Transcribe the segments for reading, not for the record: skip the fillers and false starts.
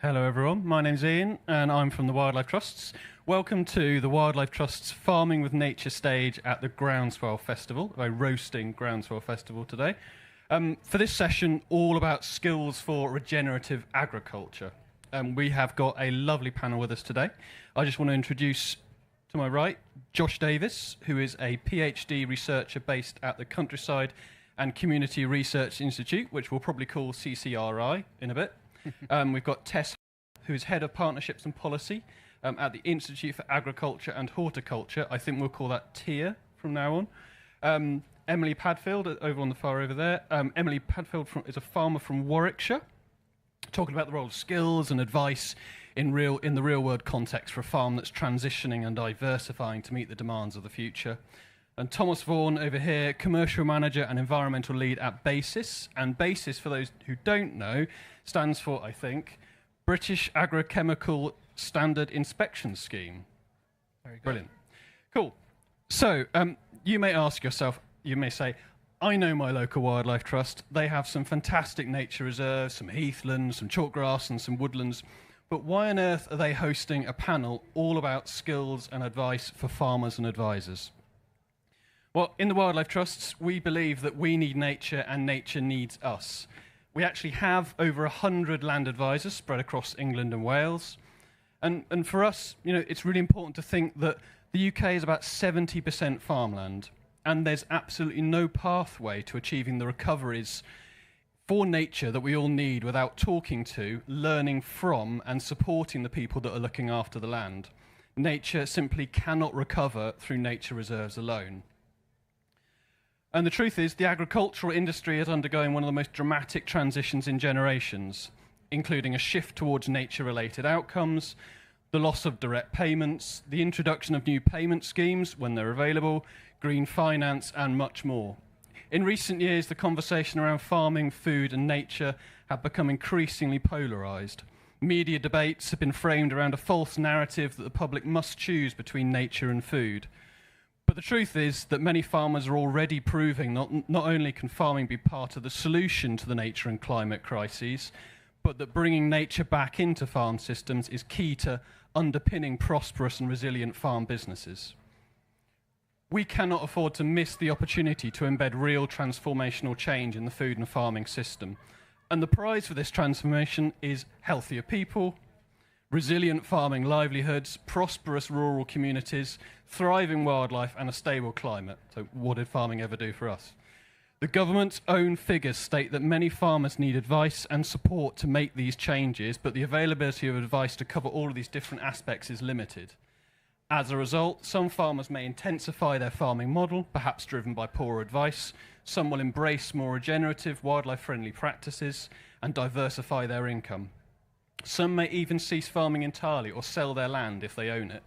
Hello everyone, my name's Ian and I'm from the Wildlife Trusts. Welcome to the Wildlife Trust's Farming with Nature stage at the Groundswell Festival, a roasting Groundswell Festival today. For this session, all about skills for regenerative agriculture. We have got a lovely panel with us today. I just want to introduce, to my right, Josh Davis, who is a PhD researcher based at the Countryside and Community Research Institute, which we'll probably call CCRI in a bit. We've got Tess, who is Head of Partnerships and Policy at the Institute for Agriculture and Horticulture. I think we'll call that TIA from now on. Emily Padfield, over on the far over there. Emily Padfield is a farmer from Warwickshire, talking about the role of skills and advice in the real-world context for a farm that's transitioning and diversifying to meet the demands of the future. And Thomas Vaughn over here, commercial manager and environmental lead at BASIS. And BASIS, for those who don't know, stands for, I think, British Agrochemical Standard Inspection Scheme. Very good. Brilliant. Cool. So you may ask yourself, you may say, I know my local wildlife trust. They have some fantastic nature reserves, some heathlands, some chalkgrass and some woodlands. But why on earth are they hosting a panel all about skills and advice for farmers and advisors? Well, in the Wildlife Trusts, we believe that we need nature and nature needs us. We actually have over 100 land advisors spread across England and Wales. And for us, it's really important to think that the UK is about 70% farmland, and there's absolutely no pathway to achieving the recoveries for nature that we all need without talking to, learning from, and supporting the people that are looking after the land. Nature simply cannot recover through nature reserves alone. And the truth is, the agricultural industry is undergoing one of the most dramatic transitions in generations, including a shift towards nature-related outcomes, the loss of direct payments, the introduction of new payment schemes when they're available, green finance, and much more. In recent years, the conversation around farming, food, and nature have become increasingly polarised. Media debates have been framed around a false narrative that the public must choose between nature and food. But the truth is that many farmers are already proving not only can farming be part of the solution to the nature and climate crises, but that bringing nature back into farm systems is key to underpinning prosperous and resilient farm businesses. We cannot afford to miss the opportunity to embed real transformational change in the food and farming system. And the prize for this transformation is healthier people, resilient farming livelihoods, prosperous rural communities, thriving wildlife, and a stable climate. So what did farming ever do for us? The government's own figures state that many farmers need advice and support to make these changes, but the availability of advice to cover all of these different aspects is limited. As a result, some farmers may intensify their farming model, perhaps driven by poor advice. Some will embrace more regenerative, wildlife-friendly practices and diversify their income. Some may even cease farming entirely or sell their land if they own it.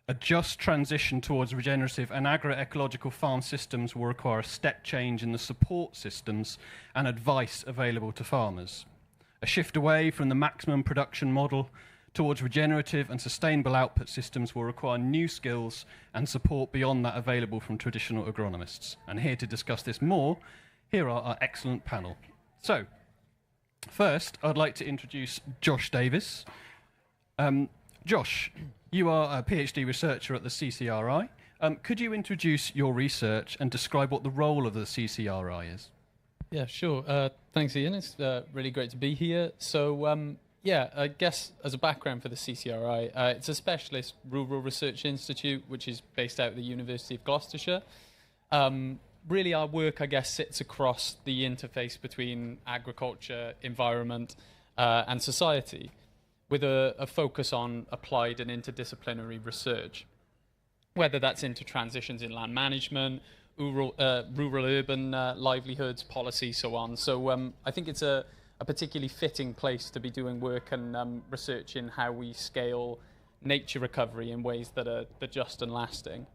A just transition towards regenerative and agroecological farm systems will require a step change in the support systems and advice available to farmers. A shift away from the maximum production model towards regenerative and sustainable output systems will require new skills and support beyond that available from traditional agronomists. And here to discuss this more, here are our excellent panel. So, first, I'd like to introduce Josh Davis. Josh, you are a PhD researcher at the CCRI. Could you introduce your research and describe what the role of the CCRI is? Yeah, sure. Thanks, Ian. It's really great to be here. So, I guess as a background for the CCRI, it's a specialist rural research institute which is based out of the University of Gloucestershire. Really, our work, I guess, sits across the interface between agriculture, environment, and society, with a focus on applied and interdisciplinary research, whether that's into transitions in land management, rural-urban livelihoods, policy, so on. So I think it's a particularly fitting place to be doing work and research in how we scale nature recovery in ways that are just and lasting.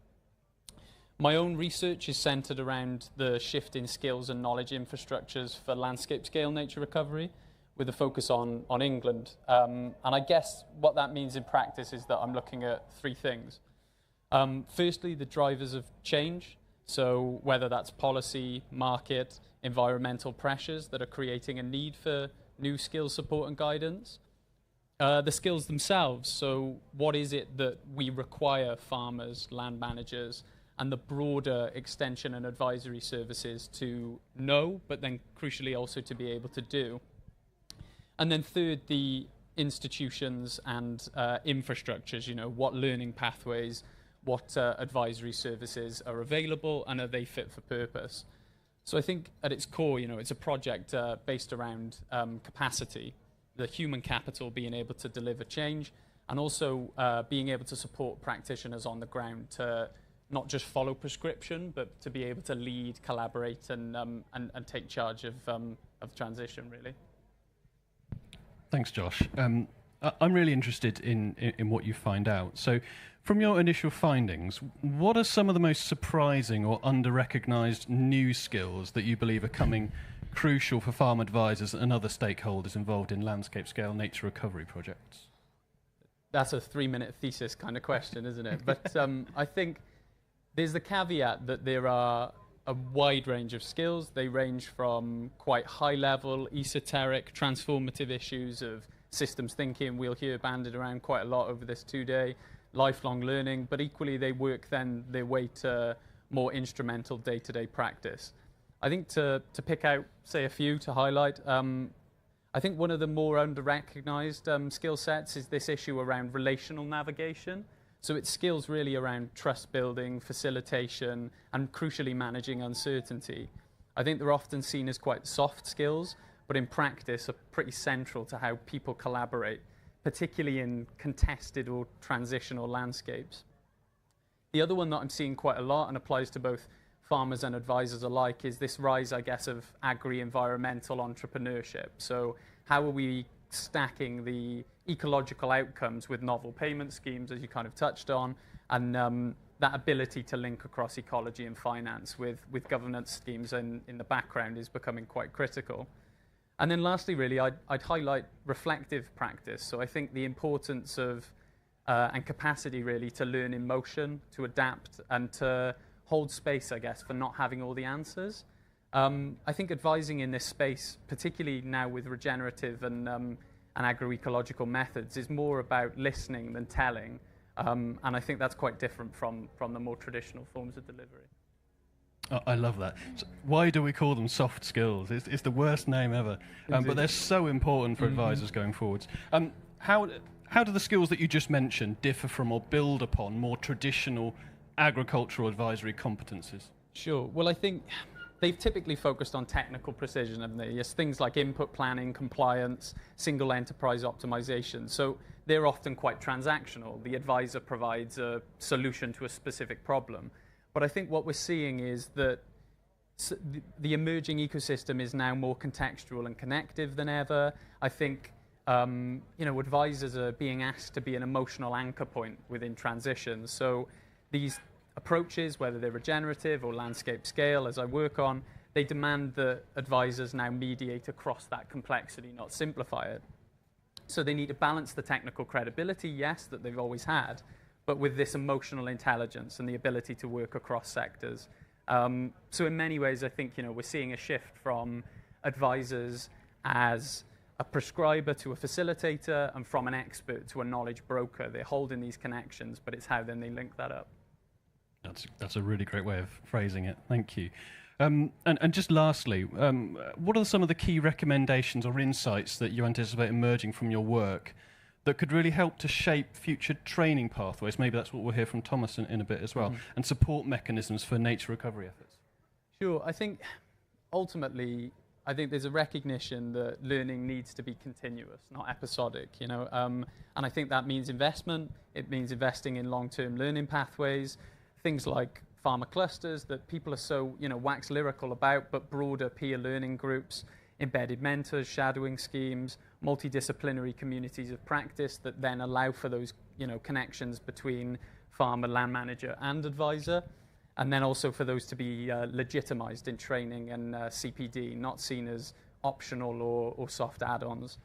My own research is centred around the shift in skills and knowledge infrastructures for landscape-scale nature recovery, with a focus on England. And I guess what that means in practice is that I'm looking at three things. Firstly, the drivers of change. So whether that's policy, market, environmental pressures that are creating a need for new skills support and guidance. The skills themselves. So what is it that we require farmers, land managers, and the broader extension and advisory services to know, but then crucially also to be able to do? And then third, the institutions and infrastructures, what learning pathways, what advisory services are available, and are they fit for purpose? So I think at its core, it's a project based around capacity, the human capital being able to deliver change, and also being able to support practitioners on the ground to not just follow prescription, but to be able to lead, collaborate, and take charge of transition, really. Thanks, Josh. I'm really interested in what you find out. So, from your initial findings, what are some of the most surprising or under-recognised new skills that you believe are coming crucial for farm advisors and other stakeholders involved in landscape-scale nature recovery projects? That's a 3-minute thesis kind of question, isn't it? But I think there's the caveat that there are a wide range of skills. They range from quite high-level, esoteric, transformative issues of systems thinking. We'll hear banded around quite a lot over this 2-day, lifelong learning, but equally they work then their way to more instrumental day-to-day practice. I think to pick out, say, a few to highlight, I think one of the more under-recognized skill sets is this issue around relational navigation. So it's skills really around trust building, facilitation, and crucially managing uncertainty. I think they're often seen as quite soft skills, but in practice are pretty central to how people collaborate, particularly in contested or transitional landscapes. The other one that I'm seeing quite a lot and applies to both farmers and advisors alike is this rise, I guess, of agri-environmental entrepreneurship. So how are we stacking the ecological outcomes with novel payment schemes, as you kind of touched on, and that ability to link across ecology and finance with governance schemes in the background is becoming quite critical. And then lastly, really, I'd highlight reflective practice. So I think the importance of and capacity really to learn in motion, to adapt, and to hold space, I guess, for not having all the answers. I think advising in this space, particularly now with regenerative and agroecological methods, is more about listening than telling. And I think that's quite different from the more traditional forms of delivery. Oh, I love that. So why do we call them soft skills? It's the worst name ever. But they're so important for advisors going forwards. How do the skills that you just mentioned differ from or build upon more traditional agricultural advisory competences? Sure. Well, I think they've typically focused on technical precision, haven't they? Yes, things like input planning, compliance, single enterprise optimization. So they're often quite transactional. The advisor provides a solution to a specific problem. But I think what we're seeing is that the emerging ecosystem is now more contextual and connective than ever. I think advisors are being asked to be an emotional anchor point within transitions. So these approaches, whether they're regenerative or landscape scale, as I work on, they demand that advisors now mediate across that complexity, not simplify it. So they need to balance the technical credibility, yes, that they've always had, but with this emotional intelligence and the ability to work across sectors. So in many ways, I think we're seeing a shift from advisors as a prescriber to a facilitator, and from an expert to a knowledge broker. They're holding these connections, but it's how then they link that up. That's a really great way of phrasing it. Thank you. And just lastly, what are some of the key recommendations or insights that you anticipate emerging from your work that could really help to shape future training pathways? Maybe that's what we'll hear from Thomas in a bit as well, and support mechanisms for nature recovery efforts. Sure. I think ultimately, there's a recognition that learning needs to be continuous, not episodic, and I think that means investment. It means investing in long-term learning pathways, things like farmer clusters that people are so, wax lyrical about, but broader peer learning groups, embedded mentors, shadowing schemes, multidisciplinary communities of practice that then allow for those, connections between farmer, land manager, and advisor. And then also for those to be legitimized in training and CPD, not seen as optional or soft add-ons.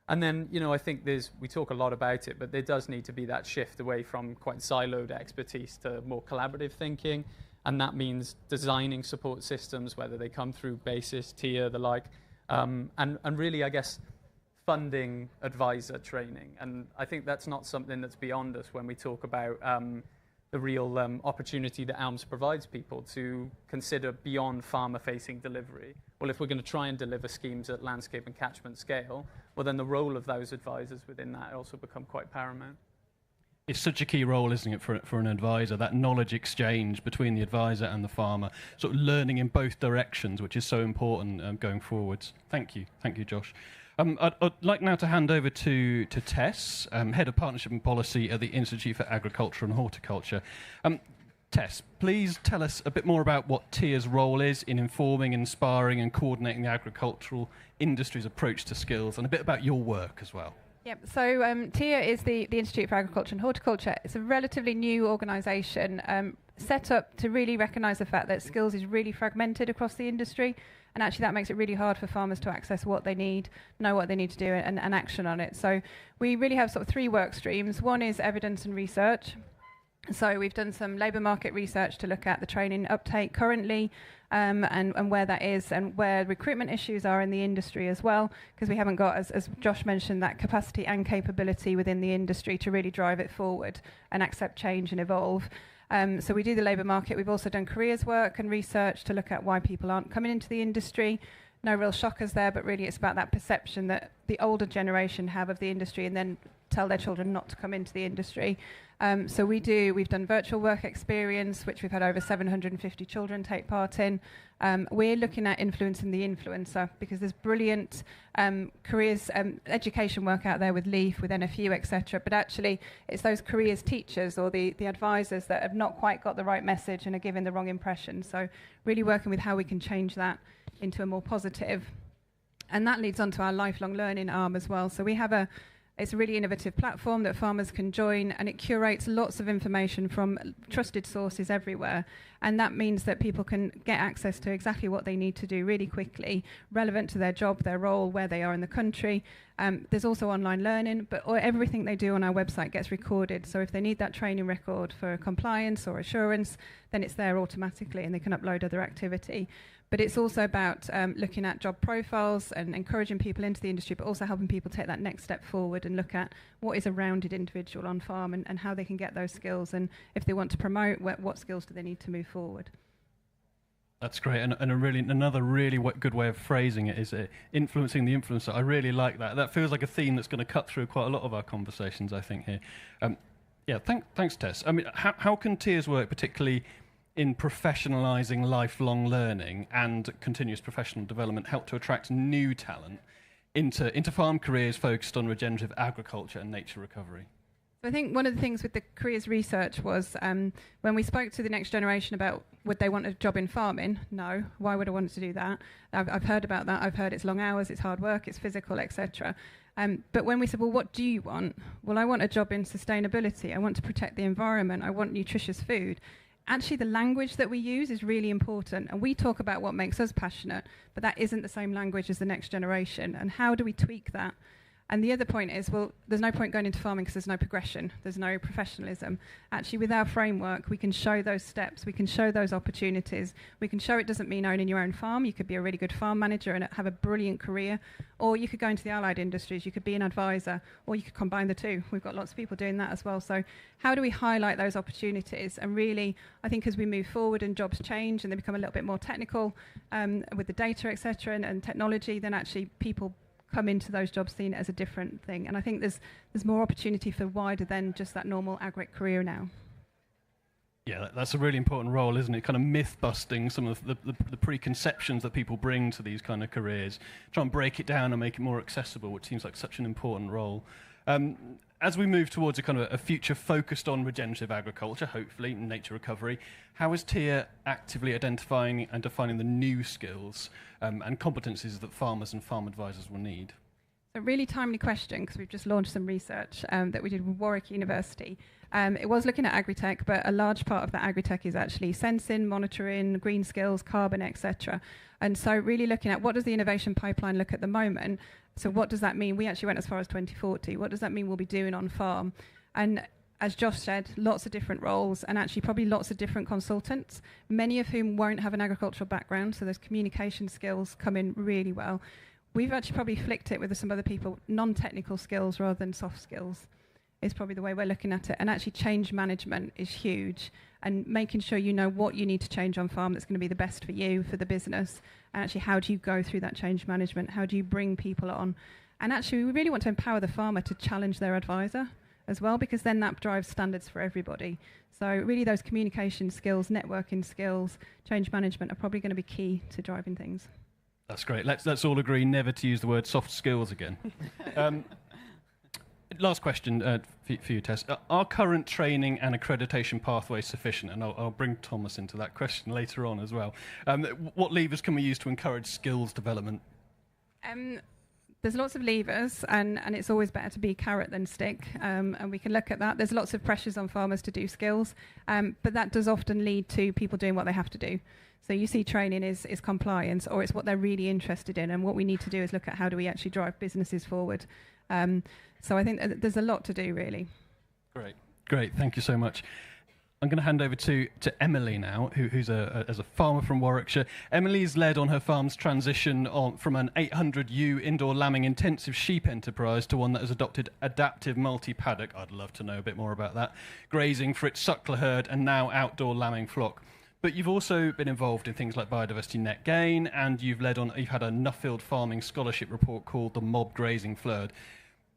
And then, I think we talk a lot about it, but there does need to be that shift away from quite siloed expertise to more collaborative thinking. And that means designing support systems, whether they come through BASIS, TIA, the like, and really, I guess, funding advisor training. And I think that's not something that's beyond us when we talk about the real opportunity that ALMS provides people to consider beyond farmer-facing delivery. Well, if we're going to try and deliver schemes at landscape and catchment scale, well, then the role of those advisors within that also become quite paramount. It's such a key role, isn't it, for an advisor, that knowledge exchange between the advisor and the farmer, sort of learning in both directions, which is so important going forwards. Thank you, Josh. I'd like now to hand over to Tess, Head of Partnership and Policy at the Institute for Agriculture and Horticulture. Tess, please tell us a bit more about what TIA's role is in informing, inspiring and coordinating the agricultural industry's approach to skills, and a bit about your work as well. Yep. So TIA is the Institute for Agriculture and Horticulture. It's a relatively new organisation set up to really recognise the fact that skills is really fragmented across the industry, and actually that makes it really hard for farmers to access what they need, know what they need to do, and action on it. So we really have sort of 3 work streams. One is evidence and research. So we've done some labour market research to look at the training uptake currently, and where that is, and where recruitment issues are in the industry as well, because we haven't got, as Josh mentioned, that capacity and capability within the industry to really drive it forward and accept change and evolve. So we do the labour market. We've also done careers work and research to look at why people aren't coming into the industry. No real shockers there, but really it's about that perception that the older generation have of the industry, and then tell their children not to come into the industry. So we've done virtual work experience, which we've had over 750 children take part in. We're looking at influencing the influencer, because there's brilliant careers education work out there with LEAF, with NFU, etc. But actually, it's those careers teachers or the advisors that have not quite got the right message and are giving the wrong impression. So really working with how we can change that into a more positive. And that leads on to our lifelong learning arm as well. So we have it's a really innovative platform that farmers can join, and it curates lots of information from trusted sources everywhere. And that means that people can get access to exactly what they need to do really quickly, relevant to their job, their role, where they are in the country. There's also online learning, but everything they do on our website gets recorded. So if they need that training record for compliance or assurance, then it's there automatically and they can upload other activity. But it's also about looking at job profiles and encouraging people into the industry, but also helping people take that next step forward and look at what is a rounded individual on farm and how they can get those skills. And if they want to promote, what skills do they need to move forward? That's great, and another really good way of phrasing it is influencing the influencer. I really like that. That feels like a theme that's going to cut through quite a lot of our conversations, I think, here. Thanks, Tess. I mean, how can TIA's work, particularly in professionalising lifelong learning and continuous professional development, help to attract new talent into farm careers focused on regenerative agriculture and nature recovery? I think one of the things with the careers research was when we spoke to the next generation about would they want a job in farming? No. Why would I want to do that? I've heard about that. I've heard it's long hours, it's hard work, it's physical, etc. But when we said, well, what do you want? Well, I want a job in sustainability. I want to protect the environment. I want nutritious food. Actually, the language that we use is really important, and we talk about what makes us passionate, but that isn't the same language as the next generation. And how do we tweak that? And the other point is, well, there's no point going into farming because there's no progression, there's no professionalism. Actually, with our framework, we can show those steps, we can show those opportunities, we can show it doesn't mean owning your own farm. You could be a really good farm manager and have a brilliant career, or you could go into the allied industries, you could be an advisor, or you could combine the two. We've got lots of people doing that as well. So how do we highlight those opportunities? And really, I think as we move forward and jobs change and they become a little bit more technical with the data, etc., and technology, then actually people come into those jobs seen as a different thing. And I think there's more opportunity for wider than just that normal agric career now. Yeah, that's a really important role, isn't it? Kind of myth-busting some of the preconceptions that people bring to these kind of careers. Try and break it down and make it more accessible, which seems like such an important role. As we move towards a kind of a future focused on regenerative agriculture, hopefully, and nature recovery, how is TIA actively identifying and defining the new skills and competencies that farmers and farm advisors will need? A really timely question, because we've just launched some research that we did with Warwick University. It was looking at agri-tech, but a large part of that agri-tech is actually sensing, monitoring, green skills, carbon, etc. And so really looking at what does the innovation pipeline look at the moment. So what does that mean? We actually went as far as 2040. What does that mean we'll be doing on farm? And as Josh said, lots of different roles and actually probably lots of different consultants, many of whom won't have an agricultural background, so those communication skills come in really well. we've actually probably flicked it with some other people, non-technical skills rather than soft skills is probably the way we're looking at it. And actually change management is huge, and making sure you know what you need to change on farm that's going to be the best for you, for the business, and actually how do you go through that change management, how do you bring people on. And actually we really want to empower the farmer to challenge their advisor as well, because then that drives standards for everybody. So really those communication skills, networking skills, change management are probably going to be key to driving things. That's great. Let's all agree never to use the word soft skills again. Last question for you, Tess. Are current training and accreditation pathways sufficient? And I'll bring Thomas into that question later on as well. What levers can we use to encourage skills development? There's lots of levers, and it's always better to be carrot than stick, and we can look at that. There's lots of pressures on farmers to do skills, but that does often lead to people doing what they have to do. So you see training is compliance, or it's what they're really interested in, and what we need to do is look at how do we actually drive businesses forward. So I think there's a lot to do, really. Great. Thank you so much. I'm going to hand over to Emily now, who's as a farmer from Warwickshire. Emily's led on her farm's transition from an 800 ewe indoor lambing intensive sheep enterprise to one that has adopted adaptive multi-paddock, I'd love to know a bit more about that, grazing for its suckler herd and now outdoor lambing flock. But you've also been involved in things like biodiversity net gain, and you've had a Nuffield farming scholarship report called the Mob Grazing Flood.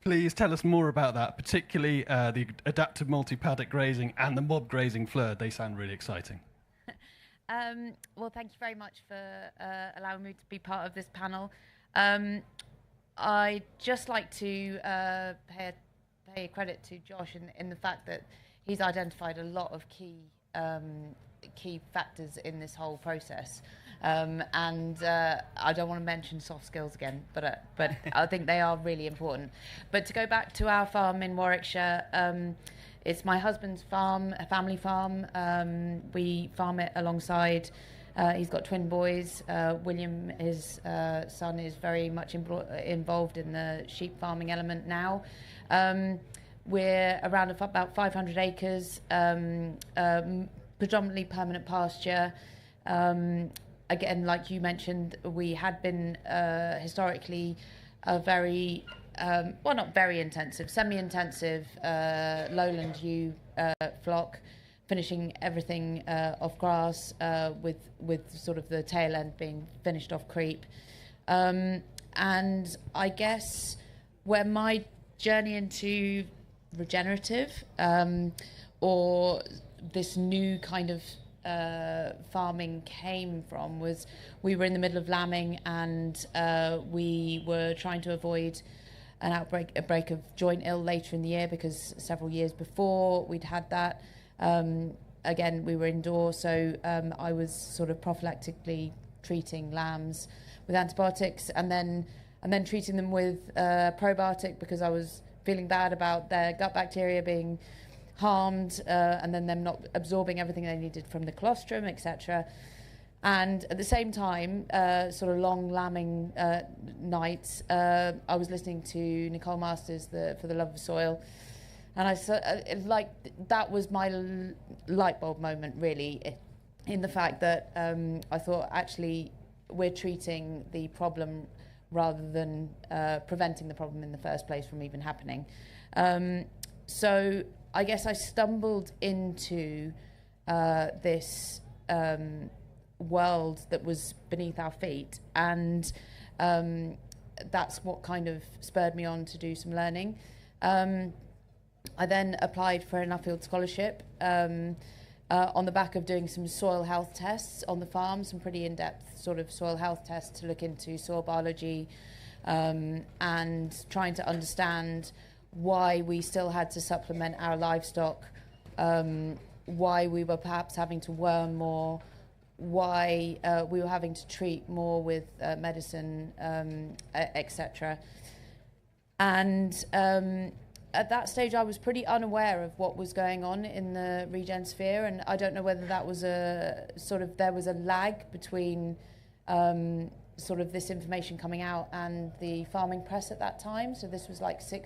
Please tell us more about that, particularly the adaptive multi-paddock grazing and the mob grazing flood. They sound really exciting. Well, thank you very much for allowing me to be part of this panel. I'd just like to pay credit to Josh in the fact that he's identified a lot of key factors in this whole process. And I don't want to mention soft skills again, but I think they are really important. But to go back to our farm in Warwickshire, it's my husband's farm, a family farm. We farm it alongside. He's got twin boys. William, his son, is very much involved in the sheep farming element now. We're around about 500 acres, predominantly permanent pasture. Again, like you mentioned, we had been historically a very, not very intensive, semi-intensive lowland ewe flock, finishing everything off grass with sort of the tail end being finished off creep. And I guess where my journey into regenerative or this new kind of farming came from was we were in the middle of lambing, and we were trying to avoid a break of joint ill later in the year, because several years before we'd had that. Again, we were indoors, so I was sort of prophylactically treating lambs with antibiotics, and then treating them with probiotic, because I was feeling bad about their gut bacteria being harmed, and then them not absorbing everything they needed from the colostrum, etc. And at the same time, sort of long lambing nights, I was listening to Nicole Masters, For the Love of Soil, and that was my light bulb moment, really, in the fact that I thought, actually, we're treating the problem rather than preventing the problem in the first place from even happening. So I guess I stumbled into this world that was beneath our feet, and that's what kind of spurred me on to do some learning. I then applied for an Nuffield scholarship on the back of doing some soil health tests on the farm, some pretty in-depth sort of soil health tests to look into soil biology, and trying to understand why we still had to supplement our livestock, why we were perhaps having to worm more, why we were having to treat more with medicine, etc. And at that stage I was pretty unaware of what was going on in the regen sphere, and I don't know whether that was there was a lag between sort of this information coming out and the farming press at that time. So this was like 7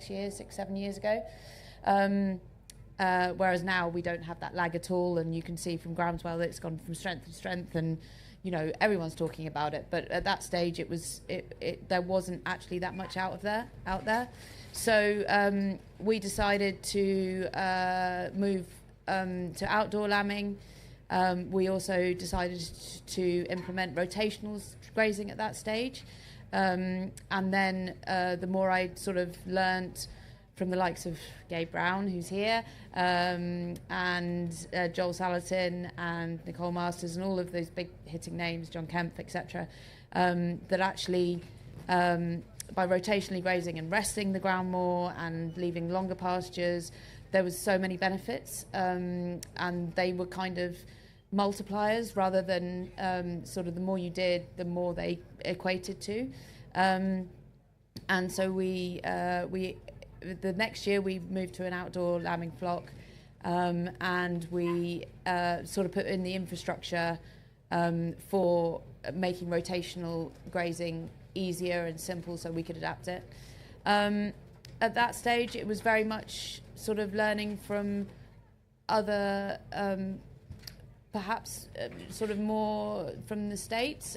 years ago. Whereas now we don't have that lag at all, and you can see from Groundswell that it's gone from strength to strength, and everyone's talking about it, but at that stage there wasn't actually that much out there. So we decided to move to outdoor lambing. We also decided to implement rotational grazing at that stage. And then the more I sort of learnt from the likes of Gabe Brown, who's here, and Joel Salatin and Nicole Masters and all of those big hitting names, John Kemp, etc., that actually by rotationally grazing and resting the ground more and leaving longer pastures, there was so many benefits, and they were kind of multipliers rather than sort of the more you did, the more they equated to. And so we the next year we moved to an outdoor lambing flock, and we sort of put in the infrastructure for making rotational grazing easier and simple so we could adapt it. At that stage it was very much sort of learning from other perhaps sort of more from the States,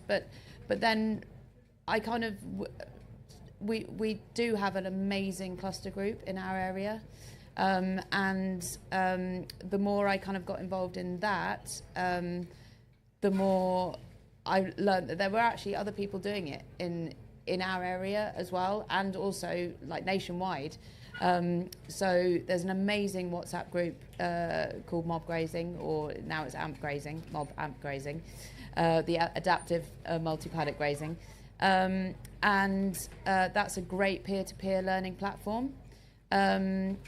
but then I kind of we do have an amazing cluster group in our area, and the more I kind of got involved in that, the more I learned that there were actually other people doing it in our area as well, and also like nationwide. So there's an amazing WhatsApp group called Mob Grazing, or now it's AMP Grazing, Mob AMP Grazing, the adaptive multi-paddock grazing. And that's a great peer-to-peer learning platform. And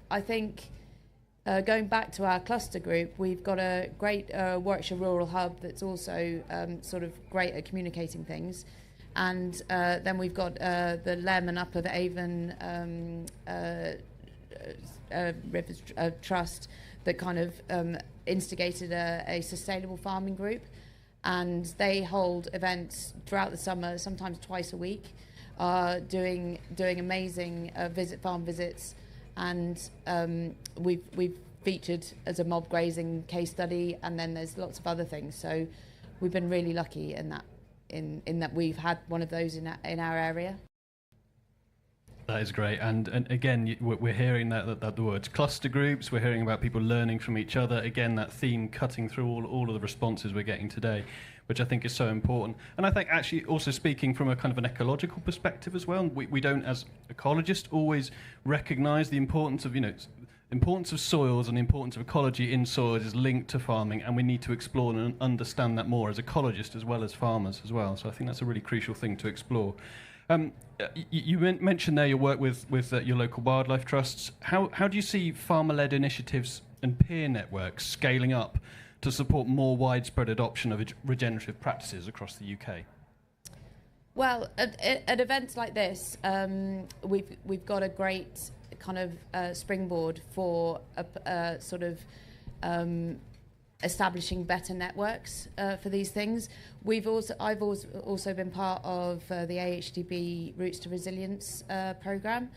I think going back to our cluster group, we've got a great Warwickshire Rural Hub that's also sort of great at communicating things. And then we've got the Lem and Upper Avon Rivers Trust that kind of instigated a sustainable farming group. And they hold events throughout the summer, sometimes twice a week, doing amazing farm visits, and we've featured as a mob grazing case study, and then there's lots of other things. So we've been really lucky in that we've had one of those in our area. That is great, and again, we're hearing that the words cluster groups. We're hearing about people learning from each other. Again, that theme cutting through all of the responses we're getting today, which I think is so important. And I think actually also speaking from a kind of an ecological perspective as well. We don't, as ecologists, always recognise the importance of importance of soils and the importance of ecology in soils is linked to farming, and we need to explore and understand that more as ecologists as well as farmers as well. So I think that's a really crucial thing to explore. You mentioned there your work with your local wildlife trusts. How do you see farmer-led initiatives and peer networks scaling up to support more widespread adoption of regenerative practices across the UK? Well, at events like this, we've got a great kind of springboard for a sort of establishing better networks for these things. I've also been part of the AHDB Roots to Resilience programme,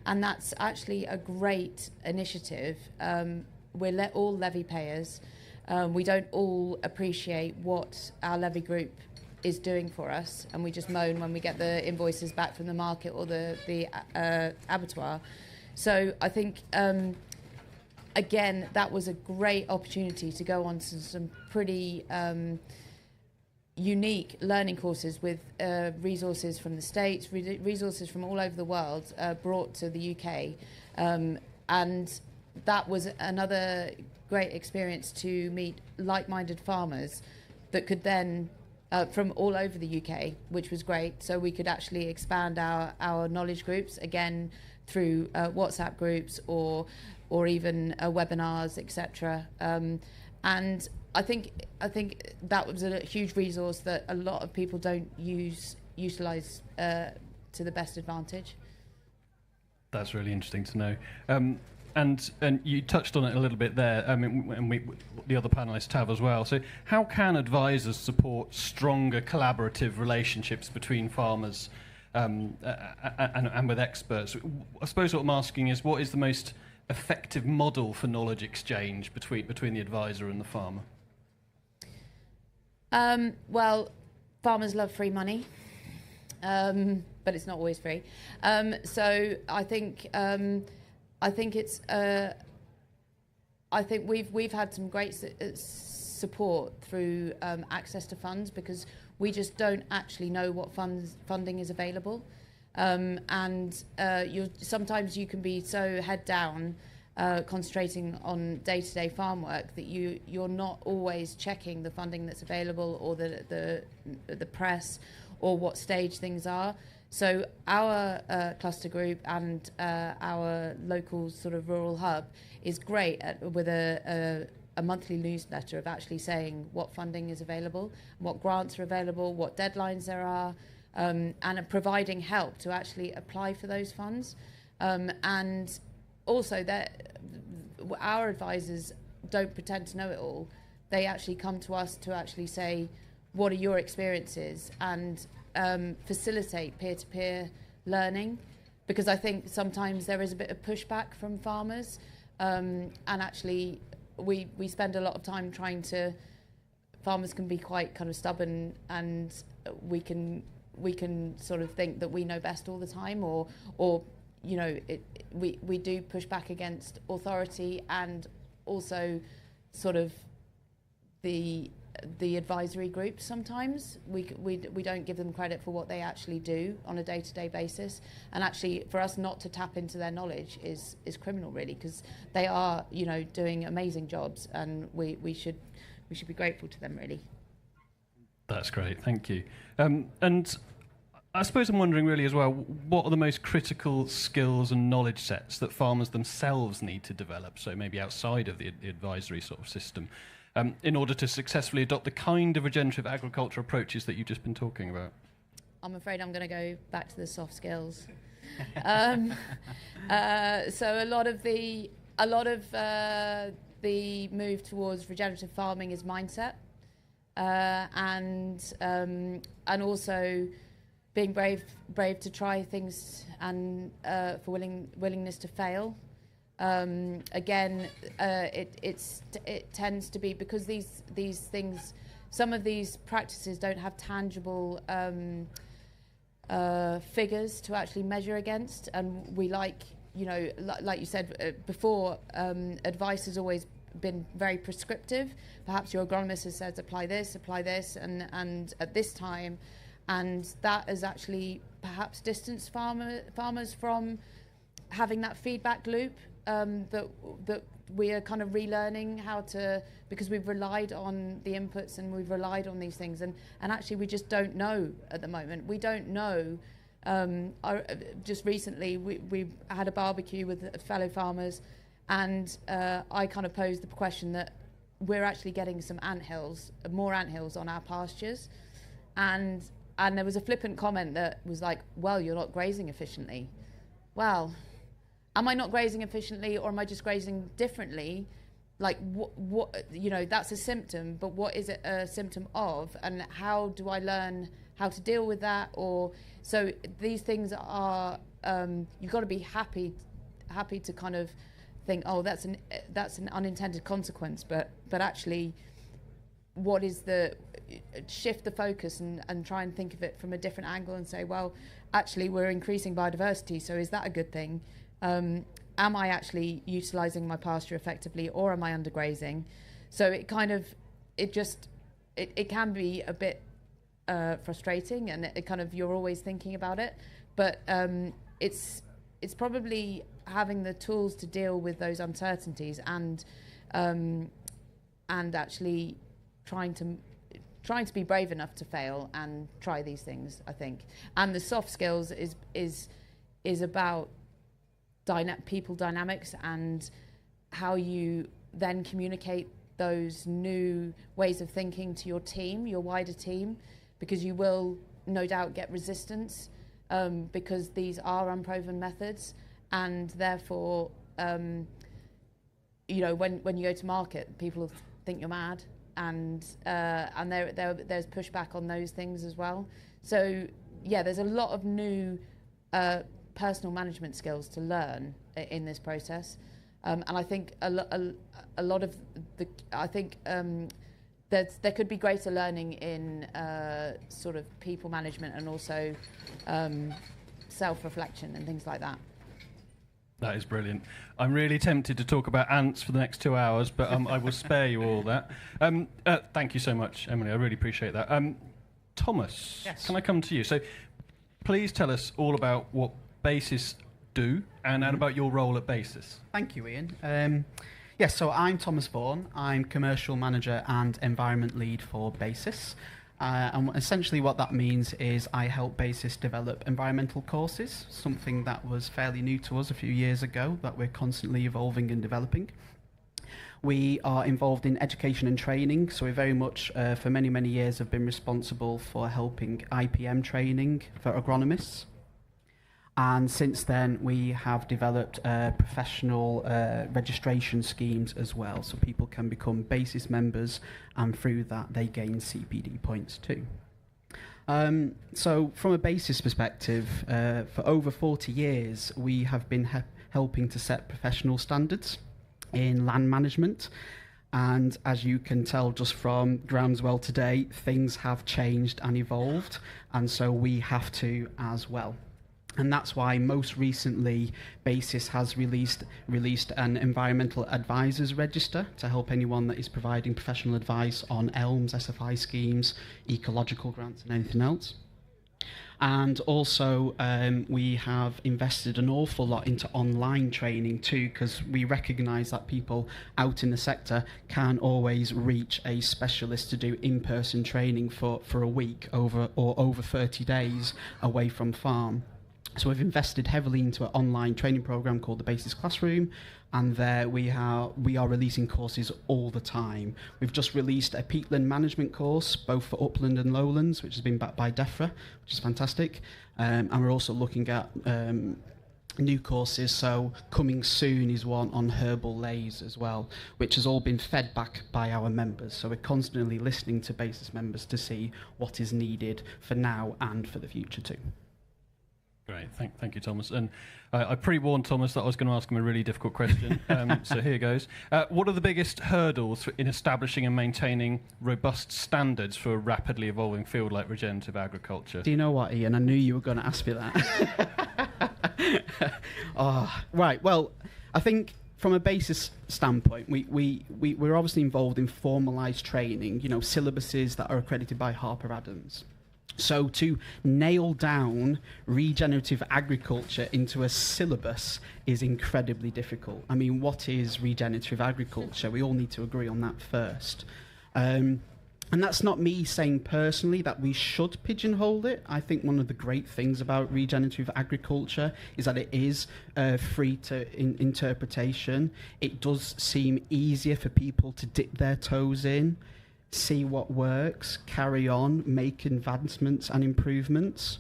and that's actually a great initiative. We're all levy payers. We don't all appreciate what our levy group is doing for us, and we just moan when we get the invoices back from the market or the abattoir. So I think again, that was a great opportunity to go on to some pretty unique learning courses with resources from the States, resources from all over the world brought to the UK. And that was another great experience to meet like-minded farmers that could then, from all over the UK, which was great. So we could actually expand our knowledge groups, again, through WhatsApp groups or even webinars, etc. And I think that was a huge resource that a lot of people don't utilise to the best advantage. That's really interesting to know. And you touched on it a little bit there. I mean, and the other panelists have as well. So how can advisors support stronger collaborative relationships between farmers and with experts? I suppose what I'm asking is, what is the most effective model for knowledge exchange between the advisor and the farmer? Well, farmers love free money, but it's not always free. So I think it's. I think we've had some great support through access to funds, because we just don't actually know what funding is available, and sometimes you can be so head down, concentrating on day-to-day farm work, that you're not always checking the funding that's available, or the press, or what stage things are. So our cluster group and our local sort of rural hub is great with a monthly newsletter of actually saying what funding is available, what grants are available, what deadlines there are, and providing help to actually apply for those funds. And also that our advisors don't pretend to know it all. They actually come to us to actually say, what are your experiences, and facilitate peer-to-peer learning, because I think sometimes there is a bit of pushback from farmers, and actually we spend a lot of time trying to. Farmers can be quite kind of stubborn, and we can sort of think that we know best all the time, or you know, we do push back against authority, and also sort of the advisory groups. Sometimes we don't give them credit for what they actually do on a day-to-day basis, and actually for us not to tap into their knowledge is criminal, really, because they are, you know, doing amazing jobs, and we should be grateful to them, really. That's great, thank you. And I suppose I'm wondering really as well, what are the most critical skills and knowledge sets that farmers themselves need to develop, so maybe outside of the advisory sort of system, in order to successfully adopt the kind of regenerative agriculture approaches that you've just been talking about? I'm afraid I'm going to go back to the soft skills. So a lot of the move towards regenerative farming is mindset, and also being brave to try things, and for willingness to fail. Again, it tends to be because these things, some of these practices don't have tangible figures to actually measure against, and we like you said before, advice has always been very prescriptive. Perhaps your agronomist has said apply this, and at this time, and that has actually perhaps distanced farmers from having that feedback loop. That we are kind of relearning how to, because we've relied on the inputs and we've relied on these things, and actually we just don't know at the moment. We don't know. Just recently we had a barbecue with fellow farmers, and I kind of posed the question that we're actually getting some more anthills on our pastures, and there was a flippant comment that was like, well, you're not grazing efficiently. Well, am I not grazing efficiently, or am I just grazing differently? Like, what that's a symptom, but what is it a symptom of, and how do I learn how to deal with that? Or so these things are, you've got to be happy to kind of think, oh, that's an unintended consequence, but actually, what is shift the focus and try and think of it from a different angle and say, well, actually we're increasing biodiversity, so is that a good thing? Am I actually utilising my pasture effectively, or am I undergrazing? So it kind of, it can be a bit frustrating, and it kind of, you're always thinking about it, but it's probably having the tools to deal with those uncertainties, and actually trying to be brave enough to fail and try these things, I think. And the soft skills is about people dynamics, and how you then communicate those new ways of thinking to your team, your wider team, because you will no doubt get resistance, because these are unproven methods, and therefore when you go to market, people think you're mad, and there's pushback on those things as well. So yeah, there's a lot of new personal management skills to learn in this process, and I think a lot of there could be greater learning in sort of people management and also self-reflection and things like that. That is brilliant. I'm really tempted to talk about ants for the next 2 hours, but I will spare you all that. Thank you so much, Emily. I really appreciate that. Thomas, Yes. Can I come to you? So please tell us all about what BASIS do and about your role at BASIS. Thank you, Ian. Yes, so I'm Thomas Vaughn. I'm Commercial Manager and Environment Lead for BASIS. And essentially what that means is I help BASIS develop environmental courses, something that was fairly new to us a few years ago that we're constantly evolving and developing. We are involved in education and training, so we very much, for many, many years, have been responsible for helping IPM training for agronomists. And since then, we have developed professional registration schemes as well, so people can become BASIS members, and through that, they gain CPD points too. So from a BASIS perspective, for over 40 years, we have been helping to set professional standards in land management. And as you can tell just from Groundswell today, things have changed and evolved, and so we have to as well. And that's why most recently BASIS has released an environmental advisors register to help anyone that is providing professional advice on ELMS, SFI schemes, ecological grants and anything else. And also we have invested an awful lot into online training too, because we recognise that people out in the sector can't always reach a specialist to do in-person training for a week or over 30 days away from farm. So we've invested heavily into an online training program called the BASIS Classroom, and there we are releasing courses all the time. We've just released a peatland management course, both for upland and lowlands, which has been backed by DEFRA, which is fantastic. And we're also looking at new courses, so coming soon is one on herbal lays as well, which has all been fed back by our members. So we're constantly listening to BASIS members to see what is needed for now and for the future too. Great, thank you, Thomas. And I pre-warned Thomas that I was going to ask him a really difficult question, so here goes. What are the biggest hurdles in establishing and maintaining robust standards for a rapidly evolving field like regenerative agriculture? Do you know what, Ian? I knew you were going to ask me that. Right, well, I think from a BASIS standpoint, we're obviously involved in formalised training, you know, syllabuses that are accredited by Harper Adams. So to nail down regenerative agriculture into a syllabus is incredibly difficult. I mean, what is regenerative agriculture? We all need to agree on that first. And that's not me saying personally that we should pigeonhole it. I think one of the great things about regenerative agriculture is that it is free to interpretation. It does seem easier for people to dip their toes in, see what works, carry on, make advancements and improvements.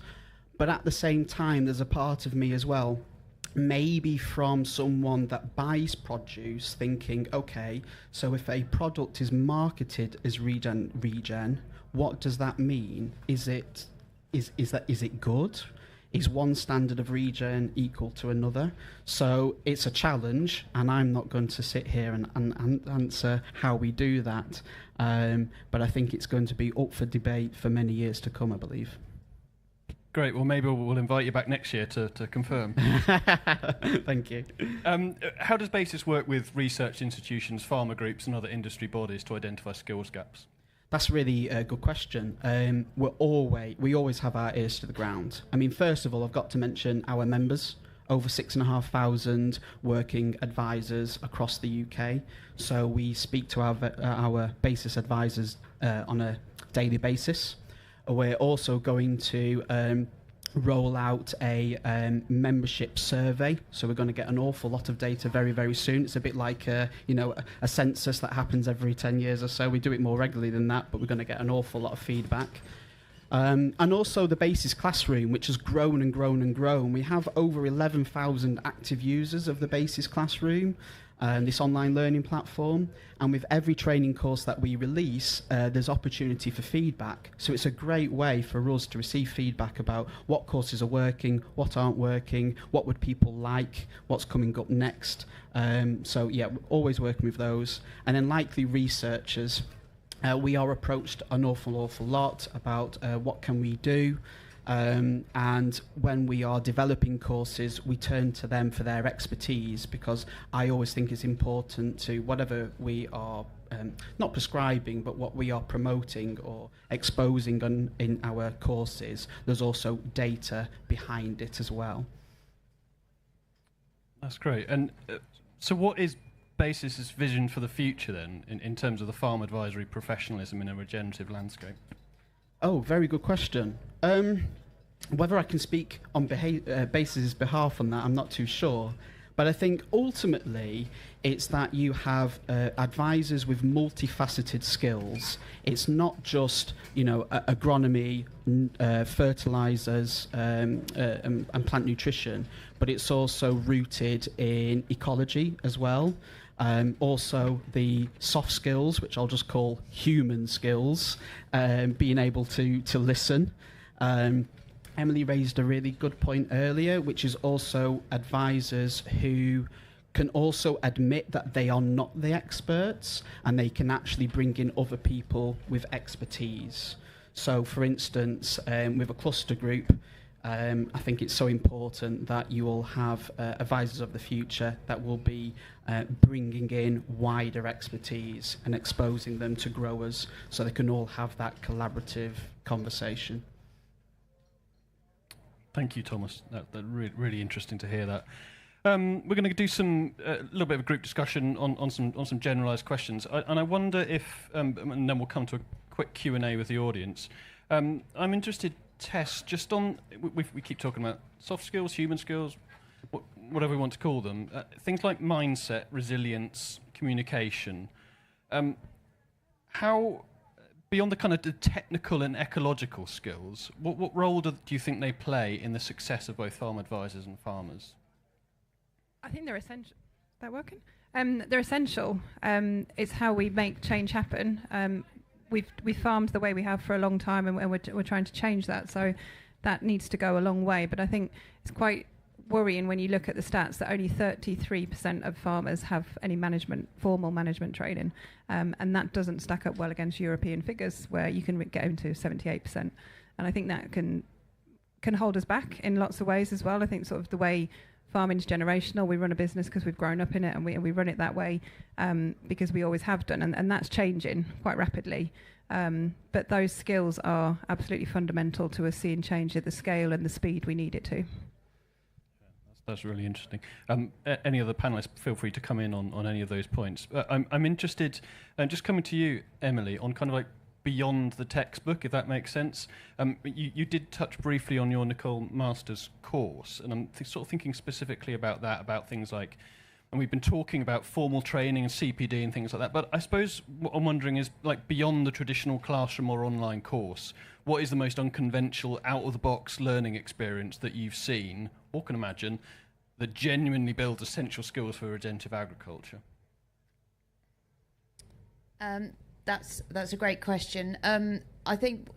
But at the same time, there's a part of me as well, maybe from someone that buys produce thinking, okay, so if a product is marketed as regen, what does that mean? Is it good? Is one standard of regen equal to another? So it's a challenge, and I'm not going to sit here and answer how we do that. But I think it's going to be up for debate for many years to come, I believe. Great. Well, maybe we'll invite you back next year to confirm. Thank you. How does BASIS work with research institutions, farmer groups and other industry bodies to identify skills gaps? That's really a good question. We always have our ears to the ground. I mean, first of all, I've got to mention our members. Over 6,500 working advisors across the UK. So we speak to our BASIS advisors on a daily basis. We're also going to roll out a membership survey. So we're going to get an awful lot of data very, very soon. It's a bit like a census that happens every 10 years or so. We do it more regularly than that, but we're going to get an awful lot of feedback. And also the BASIS Classroom, which has grown and grown and grown. We have over 11,000 active users of the BASIS Classroom, this online learning platform. And with every training course that we release, there's opportunity for feedback. So it's a great way for us to receive feedback about what courses are working, what aren't working, what would people like, what's coming up next. So yeah, we're always working with those. And then likely researchers. We are approached an awful lot about what can we do. And when we are developing courses, we turn to them for their expertise, because I always think it's important to, whatever we are not prescribing, but what we are promoting or exposing in our courses, there's also data behind it as well. That's great. And so what is BASIS's vision for the future then, in terms of the farm advisory professionalism in a regenerative landscape? Oh, very good question. Whether I can speak on BASIS's behalf on that, I'm not too sure. But I think ultimately it's that you have advisors with multifaceted skills. It's not just, agronomy, fertilizers, and plant nutrition, but it's also rooted in ecology as well. Also the soft skills, which I'll just call human skills, being able to listen. Emily raised a really good point earlier, which is also advisors who can also admit that they are not the experts, and they can actually bring in other people with expertise. So, for instance, with a cluster group, I think it's so important that you will have advisors of the future that will be bringing in wider expertise and exposing them to growers, so they can all have that collaborative conversation. Thank you, Thomas. That's really interesting to hear that. We're going to do some little bit of a group discussion on some generalised questions, and I wonder if, and then we'll come to a quick Q&A with the audience. I'm interested, Tess, just on we keep talking about soft skills, human skills, whatever we want to call them, things like mindset, resilience, communication. How, beyond the kind of the technical and ecological skills, what role do you think they play in the success of both farm advisors and farmers? I think they're essential. Is that working? They're essential. It's how we make change happen. We've farmed the way we have for a long time, and we're trying to change that. So that needs to go a long way. But I think it's quite worrying when you look at the stats that only 33% of farmers have any formal management training, and that doesn't stack up well against European figures, where you can get into 78%. And I think that can hold us back in lots of ways as well. I think sort of the way farming's generational. We run a business because we've grown up in it, and we run it that way because we always have done, and that's changing quite rapidly. But those skills are absolutely fundamental to us seeing change at the scale and the speed we need it to. That's really interesting. Any other panelists, feel free to come in on any of those points. I'm interested, just coming to you, Emily, on kind of like beyond the textbook, if that makes sense. You did touch briefly on your Nicole Masters course, and I'm sort of thinking specifically about that, about things like, and we've been talking about formal training and CPD and things like that, but I suppose what I'm wondering is, like, beyond the traditional classroom or online course, what is the most unconventional, out-of-the-box learning experience that you've seen or can imagine that genuinely builds essential skills for regenerative agriculture? That's a great question. I think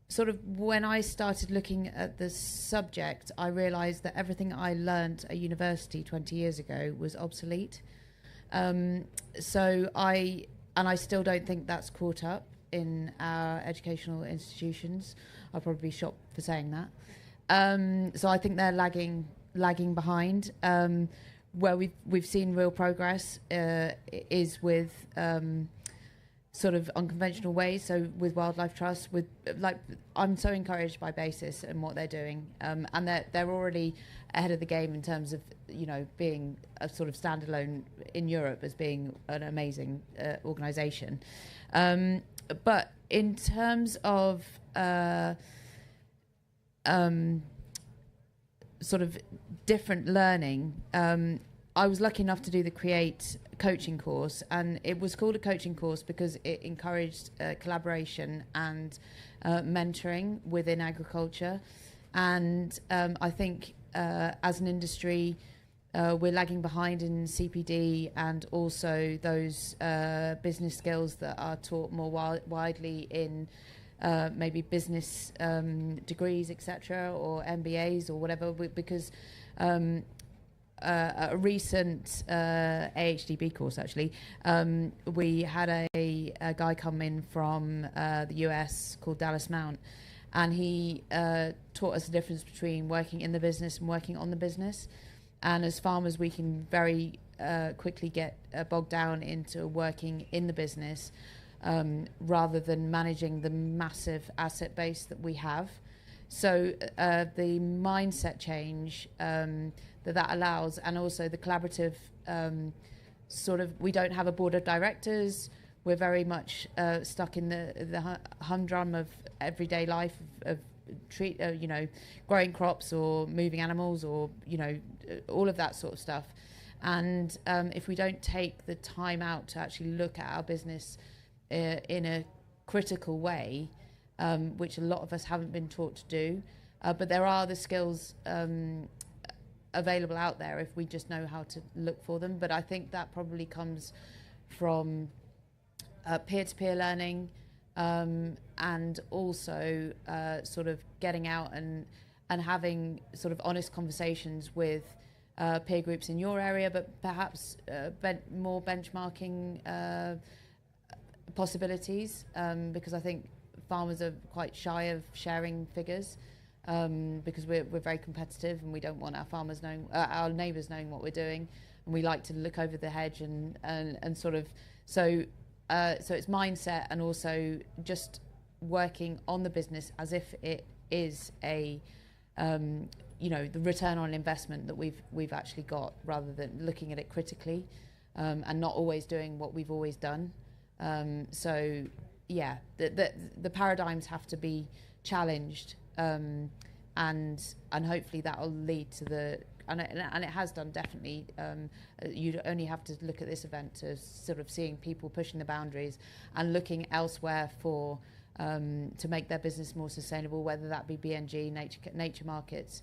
sort of when I started looking at the subject, I realised that everything I learnt at university 20 years ago was obsolete. So I still don't think that's caught up in our educational institutions. I'll probably be shocked for saying that. So I think they're lagging behind. Where we've seen real progress is with sort of unconventional ways. So with Wildlife Trust, I'm so encouraged by BASIS and what they're doing, and they're already ahead of the game in terms of being a sort of standalone in Europe as being an amazing organisation. But in terms of sort of different learning, I was lucky enough to do the Create coaching course, and it was called a coaching course because it encouraged collaboration and mentoring within agriculture. And I think as an industry, we're lagging behind in CPD and also those business skills that are taught more widely in maybe business degrees, etc., or MBAs or whatever, because a recent AHDB course, actually, we had a a guy come in from the US called Dallas Mount, and he taught us the difference between working in the business and working on the business. And as farmers, we can very quickly get bogged down into working in the business rather than managing the massive asset base that we have. So the mindset change that allows, and also the collaborative we don't have a board of directors. We're very much stuck in the humdrum of everyday life of growing crops or moving animals or, all of that sort of stuff. And if we don't take the time out to actually look at our business in a critical way, which a lot of us haven't been taught to do, but there are the skills available out there if we just know how to look for them. But I think that probably comes from peer-to-peer learning, and also sort of getting out and having sort of honest conversations with peer groups in your area, but perhaps more benchmarking possibilities, because I think farmers are quite shy of sharing figures, because we're very competitive and we don't want our farmers knowing, our neighbours knowing what we're doing, and we like to look over the hedge and sort of so it's mindset, and also just working on the business as if it is a the return on investment that we've actually got, rather than looking at it critically, and not always doing what we've always done. The paradigms have to be challenged, and hopefully that will lead to the, and it has done, definitely. You only have to look at this event to sort of seeing people pushing the boundaries and looking elsewhere for to make their business more sustainable, whether that be BNG, nature markets,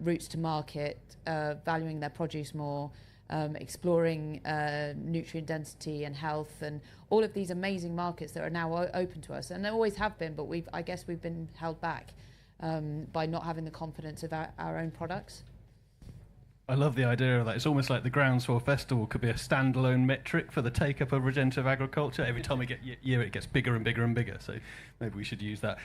routes to market, valuing their produce more, exploring nutrient density and health, and all of these amazing markets that are now open to us, and they always have been, but I guess we've been held back by not having the confidence of our own products. I love the idea of that. It's almost like the Groundswell Festival could be a standalone metric for the take-up of regenerative agriculture. Every time we get year, it gets bigger and bigger and bigger. So maybe we should use that.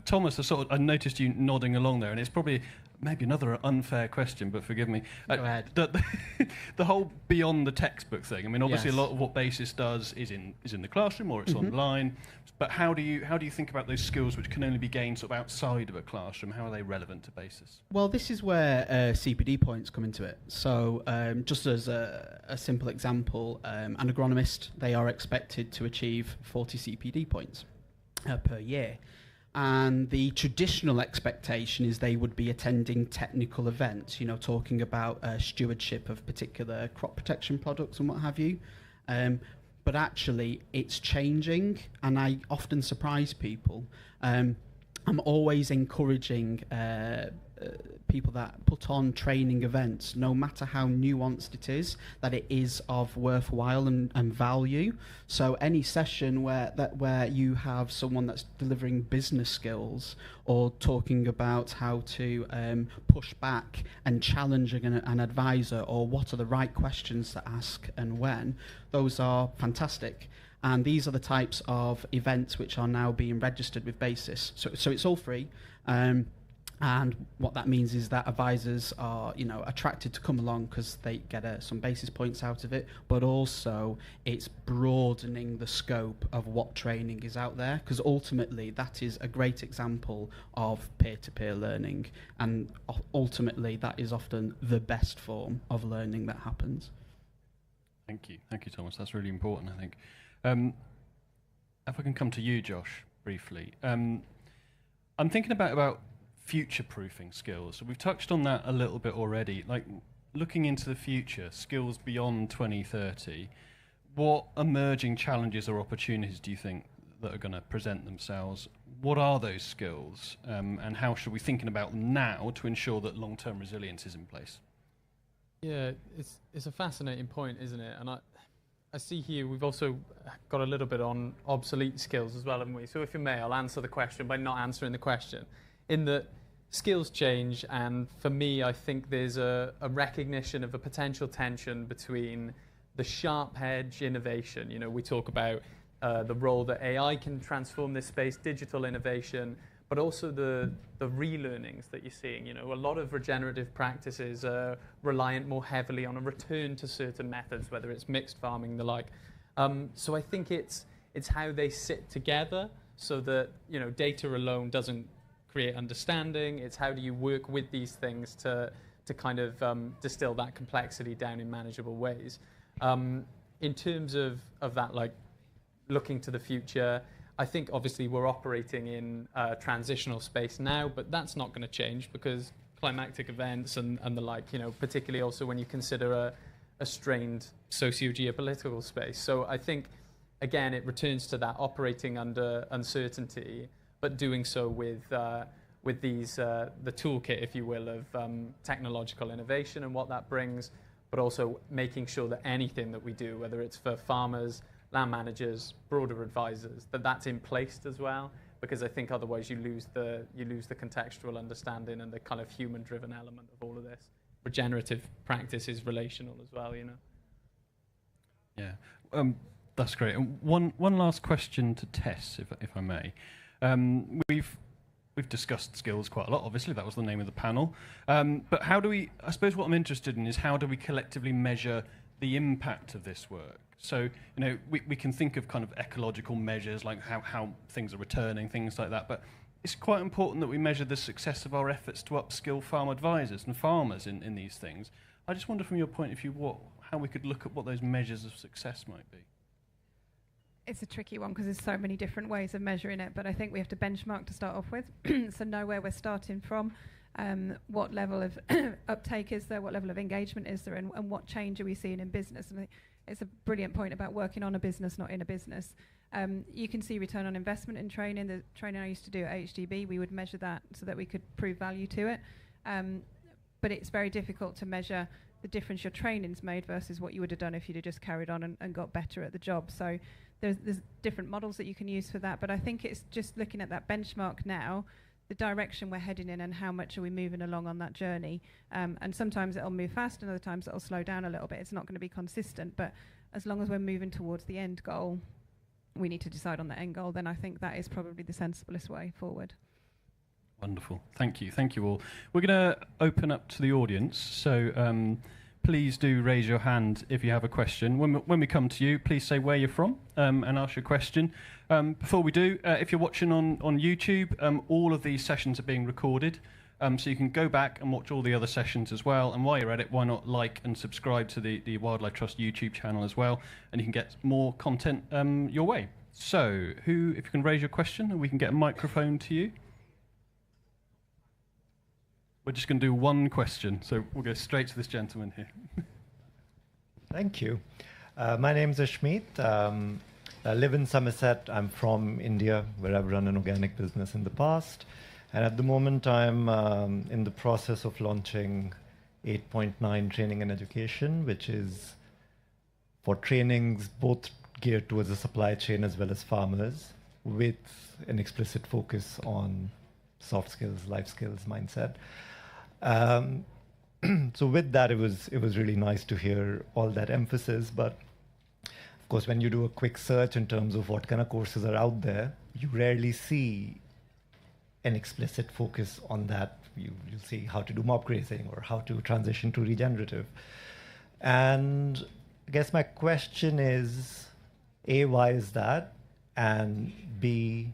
Thomas, I noticed you nodding along there, and it's probably maybe another unfair question, but forgive me. Go ahead. The whole beyond the textbook thing. I mean, obviously, Yes. a lot of what BASIS does is in the classroom or it's online. But how do you think about those skills which can only be gained sort of outside of a classroom? How are they relevant to BASIS? Well, this is where CPD points come into it. So just as a simple example, an agronomist, they are expected to achieve 40 CPD points per year. And the traditional expectation is they would be attending technical events, talking about stewardship of particular crop protection products and what have you. But actually, it's changing, and I often surprise people. I'm always encouraging people that put on training events, no matter how nuanced it is, that it is of worthwhile and value. So any session where you have someone that's delivering business skills or talking about how to push back and challenge an advisor, or what are the right questions to ask and when, those are fantastic. And these are the types of events which are now being registered with BASIS. So it's all free. And what that means is that advisors are, attracted to come along because they get some basis points out of it, but also it's broadening the scope of what training is out there, because ultimately that is a great example of peer-to-peer learning, and ultimately that is often the best form of learning that happens. Thank you, Thomas. That's really important, I think. If I can come to you, Josh, briefly. I'm thinking about future-proofing skills. So we've touched on that a little bit already. Like, looking into the future, skills beyond 2030, what emerging challenges or opportunities do you think that are going to present themselves? What are those skills, and how should we be thinking about them now to ensure that long-term resilience is in place? Yeah, it's a fascinating point, isn't it? And I see here we've also got a little bit on obsolete skills as well, haven't we? So if you may, I'll answer the question by not answering the question. In that skills change, and for me, I think there's a recognition of a potential tension between the sharp edge innovation. We talk about the role that AI can transform this space, digital innovation, but also the relearnings that you're seeing. A lot of regenerative practices are reliant more heavily on a return to certain methods, whether it's mixed farming, the like. So I think it's how they sit together so that data alone doesn't create understanding. It's how do you work with these things to kind of distill that complexity down in manageable ways. In terms of that, like looking to the future, I think obviously we're operating in a transitional space now, but that's not going to change because climatic events and the like, particularly also when you consider a strained socio-geopolitical space. So I think, again, it returns to that operating under uncertainty, but doing so with these, the toolkit, if you will, of technological innovation and what that brings, but also making sure that anything that we do, whether it's for farmers, land managers, broader advisors, that's in place as well, because I think otherwise you lose the contextual understanding and the kind of human-driven element of all of this. Regenerative practice is relational as well, Yeah, that's great. And one last question to Tess, if I may. We've discussed skills quite a lot. Obviously, that was the name of the panel. But how do we? I suppose what I'm interested in is how do we collectively measure the impact of this work? So, we can think of kind of ecological measures, like how things are returning, things like that, but it's quite important that we measure the success of our efforts to upskill farm advisors and farmers in these things. I just wonder from your point of view, how we could look at what those measures of success might be. It's a tricky one because there's so many different ways of measuring it, but I think we have to benchmark to start off with, so know where we're starting from. What level of uptake is there, what level of engagement is there, and what change are we seeing in business? And I think it's a brilliant point about working on a business, not in a business. You can see return on investment in training. The training I used to do at HDB, we would measure that so that we could prove value to it. But it's very difficult to measure the difference your training's made versus what you would have done if you'd have just carried on and got better at the job. So there's different models that you can use for that, but I think it's just looking at that benchmark now, the direction we're heading in and how much are we moving along on that journey. And sometimes it'll move fast and other times it'll slow down a little bit. It's not going to be consistent, but as long as we're moving towards the end goal, we need to decide on the end goal, then I think that is probably the sensiblest way forward. Wonderful. Thank you. Thank you all. We're going to open up to the audience. So please do raise your hand if you have a question. When we come to you, please say where you're from and ask your question. Before we do, if you're watching on YouTube, all of these sessions are being recorded. So you can go back and watch all the other sessions as well. And while you're at it, why not like and subscribe to the Wildlife Trust YouTube channel as well. And you can get more content your way. So if you can raise your question, and we can get a microphone to you. We're just going to do one question. So we'll go straight to this gentleman here. Thank you. My name is Ashmeet. I live in Somerset. I'm from India, where I've run an organic business in the past. And at the moment, I'm in the process of launching 8.9 Training and Education, which is for trainings both geared towards the supply chain as well as farmers, with an explicit focus on soft skills, life skills, mindset. So with that, it was really nice to hear all that emphasis. But of course, when you do a quick search in terms of what kind of courses are out there, you rarely see an explicit focus on that. You'll see how to do mob grazing or how to transition to regenerative. And I guess my question is, A, why is that? And B,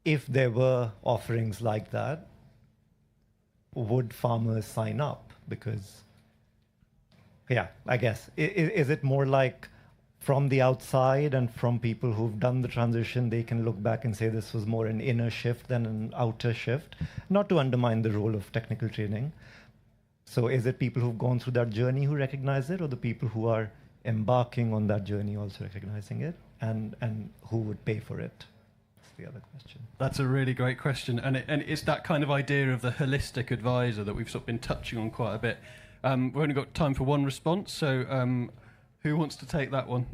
if there were offerings like that, would farmers sign up? Because, yeah, I guess, is it more like from the outside and from people who've done the transition, they can look back and say this was more an inner shift than an outer shift, not to undermine the role of technical training. So is it people who've gone through that journey who recognize it, or the people who are embarking on that journey also recognizing it, and who would pay for it? That's the other question. That's a really great question. And it's that kind of idea of the holistic advisor that we've sort of been touching on quite a bit. We've only got time for one response, so who wants to take that one?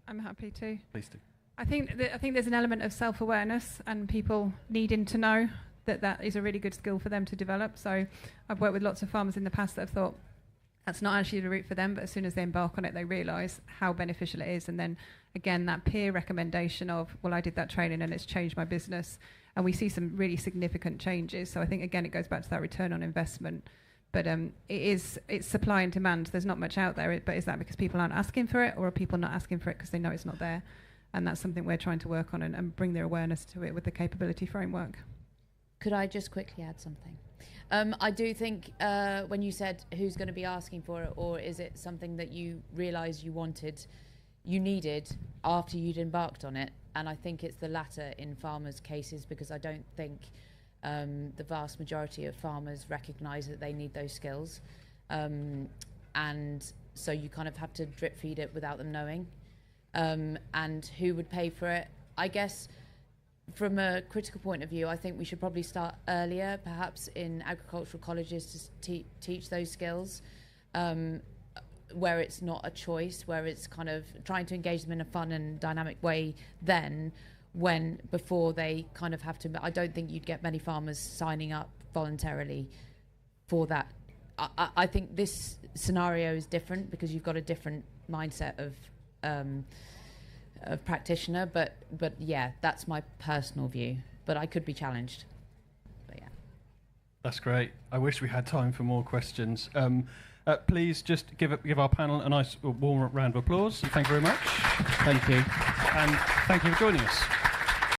I'm happy to. Please do. I think there's an element of self-awareness and people needing to know that is a really good skill for them to develop. So I've worked with lots of farmers in the past that have thought, that's not actually the route for them, but as soon as they embark on it, they realise how beneficial it is. And then, again, that peer recommendation of, well, I did that training and it's changed my business. And we see some really significant changes. So I think, again, it goes back to that return on investment. But it's supply and demand. There's not much out there. But is that because people aren't asking for it, or are people not asking for it because they know it's not there? And that's something we're trying to work on and bring their awareness to it with the capability framework. Could I just quickly add something? I do think when you said who's going to be asking for it, or is it something that you realised you needed after you'd embarked on it? And I think it's the latter in farmers' cases, because I don't think the vast majority of farmers recognise that they need those skills. And so you kind of have to drip feed it without them knowing. And who would pay for it? I guess from a critical point of view, I think we should probably start earlier, perhaps in agricultural colleges, to teach those skills, where it's not a choice, where it's kind of trying to engage them in a fun and dynamic way then, before they kind of have to. I don't think you'd get many farmers signing up voluntarily for that. I think this scenario is different because you've got a different mindset of practitioner, but yeah, that's my personal view, but I could be challenged. But yeah, that's great. I wish we had time for more questions. Please just give our panel a nice warm round of applause. Thank you very much. Thank you. And thank you for joining us.